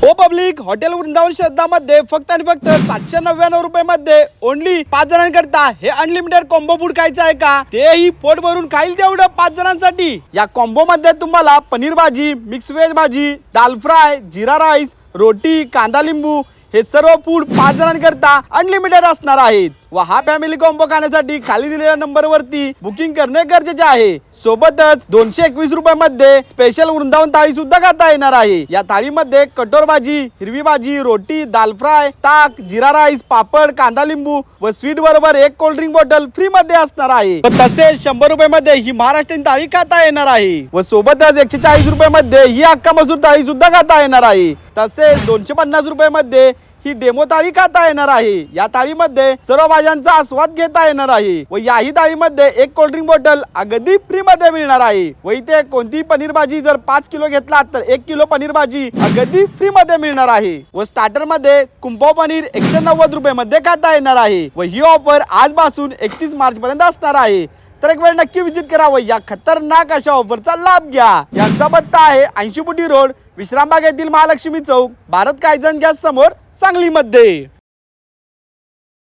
हो public, hotel Vrindavan श्रद्धा मध्ये फक्त आणि फक्त 799 रुपये मध्ये ओनली 5 जणांकरता हे अनलिमिटेड कॉम्बो फूड खायचं आहे का? तेही पोट भरून खाईल तेवढं 5 जणांसाठी। या कॉम्बो मध्ये तुम्हाला पनीर भाजी, मिक्स व्हेज भाजी, दाल फ्राय, जीरा राईस, रोटी, कांदा लिंबू हे सर्व फूड 5 जणांकरता अनलिमिटेड असणार आहेत। व हा फॅमिली कॉम्बो खाण्यासाठी खाली दिलेल्या नंबरवरती बुकिंग करणे गरजेचे आहे। सोबतच 221 रुपयामध्ये स्पेशल वृंदावन थाळी सुद्धा खाता येणार आहे। या थाळीमध्ये कटोर भाजी, हिरवी भाजी, रोटी, दाल फ्राय, ताक, जीरा राईस, पापड, कांदा लिंबू व स्वीट बरोबर एक कोल्ड ड्रिंक बॉटल फ्री मध्ये असणार आहे। तसेच 100 रुपयामध्ये ही महाराष्ट्रीयन थाळी खाता येणार आहे व सोबतच 140 रुपयामध्ये ही अख्खा मसूर थाळी सुद्धा खाता येणार आहे। तसेच 250 रुपयामध्ये ही डेमो थाळी खाता येणार आहे। या थाळीमध्ये सर्व भाज्यांचा आस्वाद घेता येणार आहे व याही थाळीमध्ये एक कोल्ड ड्रिंक बॉटल अगदी फ्री मध्ये मिळणार आहे। व इथे कोणती पनीर भाजी जर 5 किलो घेतला तर 1 किलो पनीर भाजी अगदी फ्री मध्ये मिळणार आहे। व स्टार्टर मध्ये कुंपाव पनीर 190 रुपये मध्ये खाता येणार आहे व ही ऑफर आजपासून 31 मार्च पर्यंत असणार आहे। तर एक वेळ नक्की विजिट करावं, या खतरनाक अशा ऑफरचा लाभ घ्या। यांचा पत्ता आहे 80 फुटी रोड, विश्रामबाग येथील महालक्ष्मी चौक, भारत कायजन गॅस समोर, सांगली मध्ये।